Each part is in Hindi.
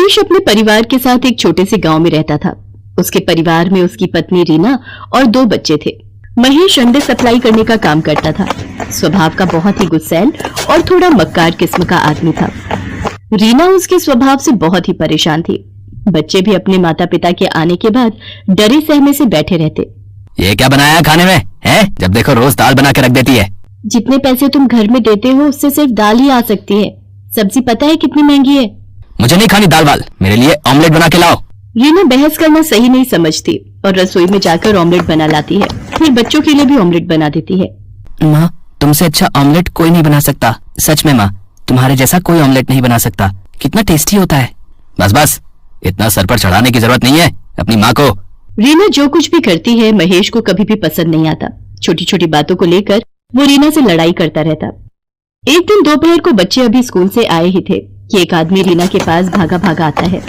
महेश अपने परिवार के साथ एक छोटे से गांव में रहता था। उसके परिवार में उसकी पत्नी रीना और 2 बच्चे थे। महेश अंडे सप्लाई करने का काम करता था। स्वभाव का बहुत ही गुस्सैल और थोड़ा मक्कार किस्म का आदमी था। रीना उसके स्वभाव से बहुत ही परेशान थी। बच्चे भी अपने माता पिता के आने के बाद डरे सहमे से बैठे रहते। ये क्या बनाया है खाने में है? जब देखो रोज दाल बना के रख देती है। जितने पैसे तुम घर में देते हो उससे सिर्फ दाल ही आ सकती है। सब्जी पता है कितनी महंगी है? मुझे नहीं खानी दाल वाल, मेरे लिए ऑमलेट बना के लाओ। रीना बहस करना सही नहीं समझती और रसोई में जाकर ऑमलेट बना लाती है। फिर बच्चों के लिए भी ऑमलेट बना देती है। माँ, तुमसे अच्छा ऑमलेट कोई नहीं बना सकता। सच में माँ, तुम्हारे जैसा कोई ऑमलेट नहीं बना सकता। कितना टेस्टी होता है। बस बस, इतना सर पर चढ़ाने की जरूरत नहीं है अपनी माँ को। रीना जो कुछ भी करती है महेश को कभी भी पसंद नहीं आता। छोटी छोटी बातों को लेकर वो रीना से लड़ाई करता रहता। एक दिन दोपहर को बच्चे अभी स्कूल से आए ही थे कि एक आदमी रीना के पास भागा भागा आता है।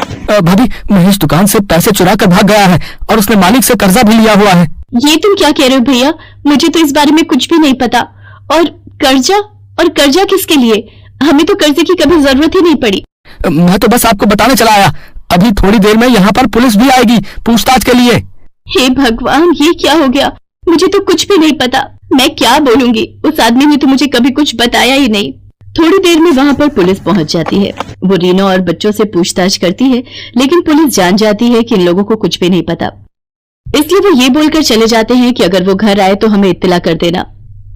भाभी, महेश दुकान से पैसे चुरा कर भाग गया है और उसने मालिक से कर्जा भी लिया हुआ है। ये तुम क्या कह रहे हो भैया? मुझे तो इस बारे में कुछ भी नहीं पता। और कर्जा किसके लिए? हमें तो कर्जे की कभी जरूरत ही नहीं पड़ी। मैं तो बस आपको बताने चला आया। अभी थोड़ी देर में यहाँ पर पुलिस भी आएगी पूछताछ के लिए। हे भगवान, ये क्या हो गया? मुझे तो कुछ भी नहीं पता। मैं क्या बोलूंगी? उस आदमी ने तो मुझे कभी कुछ बताया ही नहीं। थोड़ी देर में वहाँ पर पुलिस पहुंच जाती है। वो रीना और बच्चों से पूछताछ करती है, लेकिन पुलिस जान जाती है कि इन लोगों को कुछ भी नहीं पता। इसलिए वो ये बोलकर चले जाते हैं कि अगर वो घर आए तो हमें इत्तला कर देना।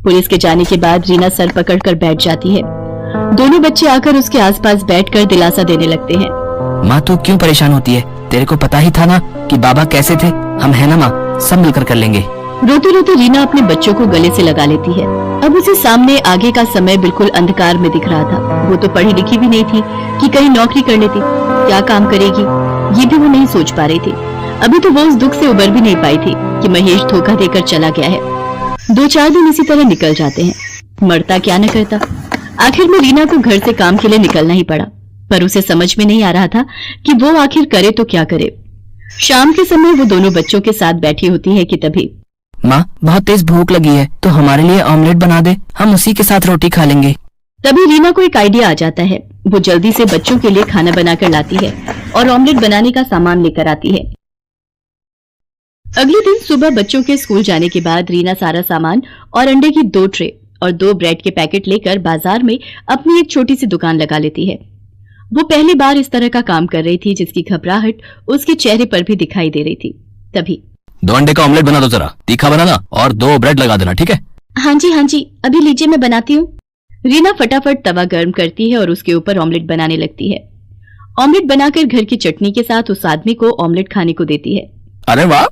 पुलिस के जाने के बाद रीना सर पकड़कर बैठ जाती है। दोनों बच्चे आकर उसके आसपास बैठकर दिलासा देने लगते हैं। माँ, तू क्यों परेशान होती है? तेरे को पता ही था ना कि बाबा कैसे थे। हम है ना माँ, सब मिलकर कर लेंगे। रोते रोते रीना अपने बच्चों को गले से लगा लेती है। अब उसे सामने आगे का समय बिल्कुल अंधकार में दिख रहा था। वो तो पढ़ी लिखी भी नहीं थी कि कहीं नौकरी कर लेती। क्या काम करेगी ये भी वो नहीं सोच पा रही थी। अभी तो वो उस दुख से उबर भी नहीं पाई थी कि महेश धोखा देकर चला गया है। 2-4 दिन इसी तरह निकल जाते हैं। मरता क्या न करता। आखिर में रीना को घर से काम के लिए निकलना ही पड़ा, पर उसे समझ में नहीं आ रहा था कि वो आखिर करे तो क्या करे। शाम के समय वो दोनों बच्चों के साथ बैठी होती है कि तभी, माँ, बहुत तेज भूख लगी है तो हमारे लिए ऑमलेट बना दे, हम उसी के साथ रोटी खा लेंगे। तभी रीना को एक आइडिया आ जाता है। वो जल्दी से बच्चों के लिए खाना बनाकर लाती है और ऑमलेट बनाने का सामान लेकर आती है। अगले दिन सुबह बच्चों के स्कूल जाने के बाद रीना सारा सामान और अंडे की 2 ट्रे और 2 ब्रेड के पैकेट लेकर बाजार में अपनी एक छोटी सी दुकान लगा लेती है। वो पहली बार इस तरह का काम कर रही थी जिसकी घबराहट उसके चेहरे पर भी दिखाई दे रही थी। तभी, 2 अंडे का ऑमलेट बना दो जरा, तीखा बनाना, और 2 ब्रेड लगा देना, ठीक है? हाँ जी, अभी लीजिए, मैं बनाती हूँ। रीना फटाफट तवा गर्म करती है और उसके ऊपर ऑमलेट बनाने लगती है। ऑमलेट बनाकर घर की चटनी के साथ उस आदमी को ऑमलेट खाने को देती है। अरे वाह,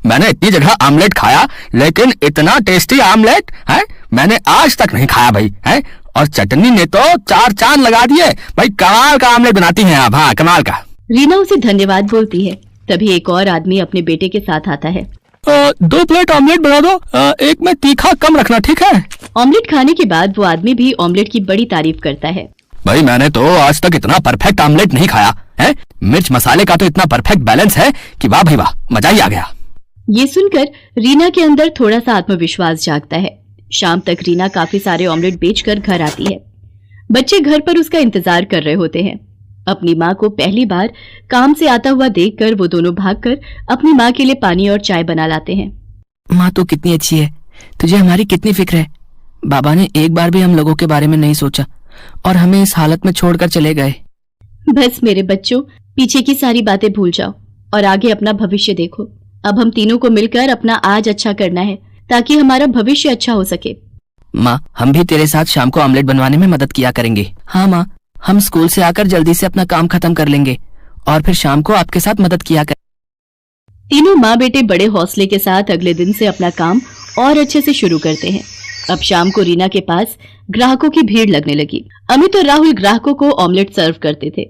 मैंने इतनी जगह ऑमलेट खाया लेकिन इतना टेस्टी ऑमलेट है मैंने आज तक नहीं खाया भाई। है और चटनी ने तो 4 चांद लगा दिए भाई। कमाल का ऑमलेट बनाती हैं आप। हाँ, कमाल का। रीना उसे धन्यवाद बोलती है। तभी एक और आदमी अपने बेटे के साथ आता है। 2 प्लेट ऑमलेट बना दो, एक में तीखा कम रखना, ठीक है? ऑमलेट खाने के बाद वो आदमी भी ऑमलेट की बड़ी तारीफ करता है। भाई, मैंने तो आज तक इतना परफेक्ट ऑमलेट नहीं खाया है। मिर्च मसाले का तो इतना परफेक्ट बैलेंस है कि वाह भाई वाह, मजा ही आ गया। ये सुनकर रीना के अंदर थोड़ा सा आत्मविश्वास जागता है। शाम तक रीना काफी सारे ऑमलेट बेचकर घर आती है। बच्चे घर पर उसका इंतजार कर रहे होते हैं। अपनी माँ को पहली बार काम से आता हुआ देखकर वो दोनों भागकर अपनी माँ के लिए पानी और चाय बना लाते हैं। माँ तो कितनी अच्छी है, तुझे हमारी कितनी फिक्र है। बाबा ने एक बार भी हम लोगों के बारे में नहीं सोचा और हमें इस हालत में छोड़कर चले गए। बस मेरे बच्चों, पीछे की सारी बातें भूल जाओ और आगे अपना भविष्य देखो। अब हम तीनों को मिलकर अपना आज अच्छा करना है ताकि हमारा भविष्य अच्छा हो सके। माँ, हम भी तेरे साथ शाम को ऑमलेट बनवाने में मदद किया करेंगे। हाँ माँ, हम स्कूल से आकर जल्दी से अपना काम खत्म कर लेंगे और फिर शाम को आपके साथ मदद किया कर। तीनों माँ बेटे बड़े हौसले के साथ अगले दिन से अपना काम और अच्छे से शुरू करते हैं। अब शाम को रीना के पास ग्राहकों की भीड़ लगने लगी। अमित और राहुल ग्राहकों को ऑमलेट सर्व करते थे।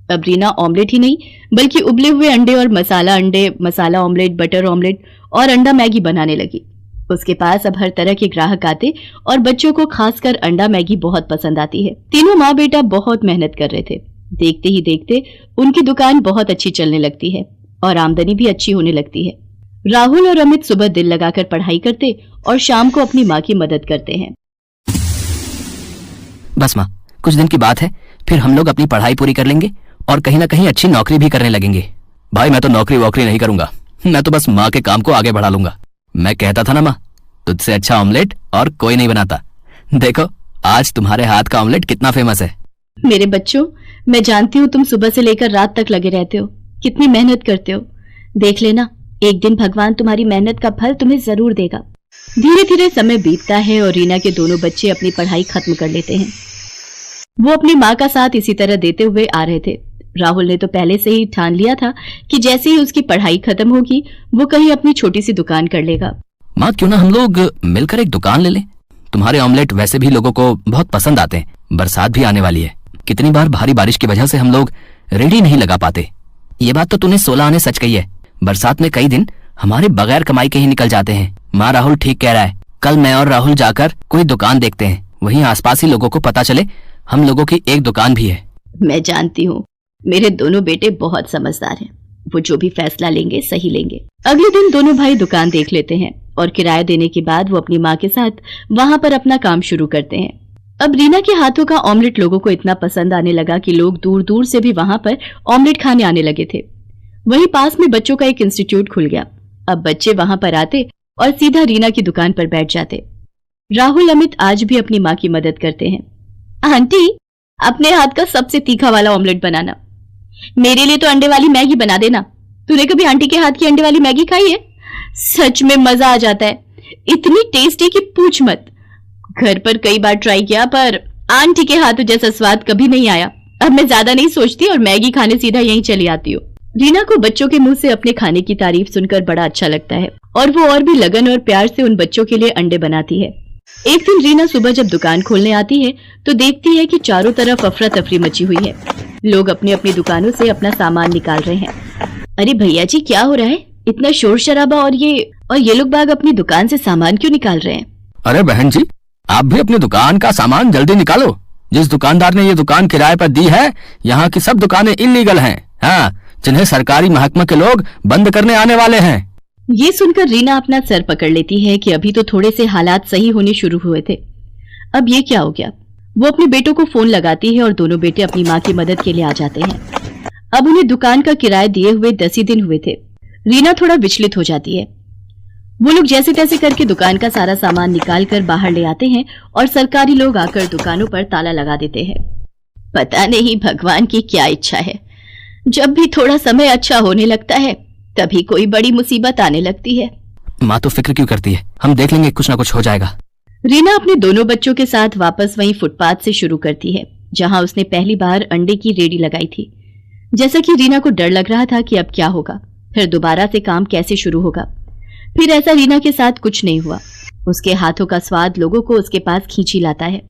अब रीना ऑमलेट ही नहीं बल्कि उबले हुए अंडे और मसाला अंडे, मसाला ऑमलेट, बटर ऑमलेट और अंडा मैगी बनाने लगी। उसके पास अब हर तरह के ग्राहक आते और बच्चों को खासकर अंडा मैगी बहुत पसंद आती है। तीनों माँ बेटा बहुत मेहनत कर रहे थे। देखते ही देखते उनकी दुकान बहुत अच्छी चलने लगती है और आमदनी भी अच्छी होने लगती है। राहुल और अमित सुबह दिल लगाकर पढ़ाई करते और शाम को अपनी माँ की मदद करते हैं। बस माँ, कुछ दिन की बात है, फिर हम लोग अपनी पढ़ाई पूरी कर लेंगे और कहीं ना कहीं अच्छी नौकरी भी करने लगेंगे। भाई मैं तो नौकरी वोकरी नहीं करूंगा, मैं तो बस माँ के काम को आगे बढ़ा लूंगा। मैं कहता था ना माँ, तुझसे अच्छा ऑमलेट और कोई नहीं बनाता। देखो आज तुम्हारे हाथ का ऑमलेट कितना फेमस है। मेरे बच्चों, मैं जानती हूँ तुम सुबह से लेकर रात तक लगे रहते हो, कितनी मेहनत करते हो। देख लेना, एक दिन भगवान तुम्हारी मेहनत का फल तुम्हें जरूर देगा। धीरे धीरे समय बीतता है और रीना के दोनों बच्चे अपनी पढ़ाई खत्म कर लेते हैं। वो अपनी माँ का साथ इसी तरह देते हुए आ रहे थे। राहुल ने तो पहले से ही ठान लिया था कि जैसे ही उसकी पढ़ाई खत्म होगी वो कहीं अपनी छोटी सी दुकान कर लेगा। माँ क्यों ना हम लोग मिलकर एक दुकान ले लें। तुम्हारे ऑमलेट वैसे भी लोगों को बहुत पसंद आते हैं। बरसात भी आने वाली है, कितनी बार भारी बारिश की वजह से हम लोग रेडी नहीं लगा पाते। ये बात तो तूने 16 आने सच कही है। बरसात में कई दिन हमारे बगैर कमाई के ही निकल जाते हैं। माँ राहुल ठीक कह रहा है, कल मैं और राहुल जाकर कोई दुकान देखते हैं, वहीं आसपास ही लोगों को पता चले हम लोगों की एक दुकान भी है। मैं जानती हूँ मेरे दोनों बेटे बहुत समझदार हैं, वो जो भी फैसला लेंगे सही लेंगे। अगले दिन दोनों भाई दुकान देख लेते हैं और किराया देने के बाद वो अपनी माँ के साथ वहां पर अपना काम शुरू करते हैं। अब रीना के हाथों का ऑमलेट लोगों को इतना पसंद आने लगा कि लोग दूर दूर से भी वहां पर ऑमलेट खाने आने लगे थे। वहीं पास में बच्चों का एक इंस्टीट्यूट खुल गया। अब बच्चे वहां पर आते और सीधा रीना की दुकान पर बैठ जाते। राहुल अमित आज भी अपनी माँ की मदद करते हैं। आंटी, अपने हाथ का सबसे तीखा वाला ऑमलेट बनाना। मेरे लिए तो अंडे वाली मैगी बना देना। तूने कभी आंटी के हाथ की अंडे वाली मैगी खाई है? सच में मजा आ जाता है, इतनी टेस्टी कि पूछ मत। घर पर कई बार ट्राई किया पर आंटी के हाथों जैसा स्वाद कभी नहीं आया। अब मैं ज्यादा नहीं सोचती और मैगी खाने सीधा यहीं चली आती हूँ। रीना को बच्चों के मुंह से अपने खाने की तारीफ सुनकर बड़ा अच्छा लगता है और वो और भी लगन और प्यार से उन बच्चों के लिए अंडे बनाती है। एक दिन रीना सुबह जब दुकान खोलने आती है तो देखती है कि चारों तरफ अफरा तफरी मची हुई है। लोग अपनी अपनी दुकानों से अपना सामान निकाल रहे हैं। अरे भैया जी, क्या हो रहा है? इतना शोर शराबा और ये लोग बाग अपनी दुकान से सामान क्यों निकाल रहे हैं? अरे बहन जी, आप भी अपनी दुकान का सामान जल्दी निकालो। जिस दुकानदार ने ये दुकान किराए पर दी है, यहाँ की सब दुकानें इल्लीगल हैं। हाँ, जिन्हें सरकारी महकमा के लोग बंद करने आने वाले हैं। ये सुनकर रीना अपना सर पकड़ लेती है कि अभी तो थोड़े से हालात सही होने शुरू हुए थे, अब ये क्या हो गया। वो अपने बेटों को फोन लगाती है और दोनों बेटे अपनी माँ की मदद के लिए आ जाते हैं। अब उन्हें दुकान का किराया दिए हुए 10 ही दिन हुए थे। रीना थोड़ा विचलित हो जाती है। वो लोग जैसे तैसे करके दुकान का सारा सामान निकाल कर बाहर ले आते हैं और सरकारी लोग आकर दुकानों पर ताला लगा देते हैं। पता नहीं भगवान की क्या इच्छा है, जब भी थोड़ा समय अच्छा होने लगता है तभी कोई बड़ी मुसीबत आने लगती है। माँ तो फिक्र क्यों करती है, हम देख लेंगे, कुछ ना कुछ हो जाएगा। रीना अपने दोनों बच्चों के साथ वापस वहीं फुटपाथ से शुरू करती है जहां उसने पहली बार अंडे की रेडी लगाई थी। जैसा कि रीना को डर लग रहा था कि अब क्या होगा, फिर दोबारा से काम कैसे शुरू होगा। फिर ऐसा रीना के साथ कुछ नहीं हुआ। उसके हाथों का स्वाद लोगों को उसके पास खींच ही लाता है।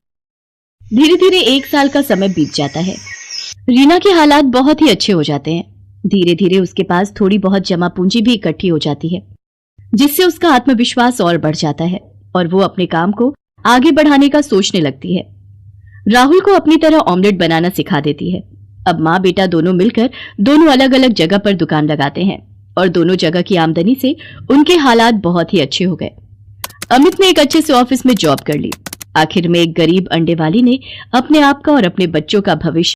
धीरे धीरे 1 साल का समय बीत जाता है। रीना के हालात बहुत ही अच्छे हो जाते हैं। धीरे धीरे उसके पास थोड़ी बहुत जमा पूंजी भी इकट्ठी हो जाती है, जिससे उसका आत्मविश्वास और बढ़ जाता है और वो अपने काम को आगे बढ़ाने का सोचने लगती है। राहुल को अपनी तरह ऑमलेट बनाना सिखा देती है। अब माँ बेटा दोनों मिलकर दोनों अलग अलग जगह पर दुकान लगाते हैं और दोनों जगह की आमदनी से उनके हालात बहुत ही अच्छे हो गए। अमित ने एक अच्छे से ऑफिस में जॉब कर ली। आखिर में एक गरीब अंडे वाली ने अपने आप का और अपने बच्चों का भविष्य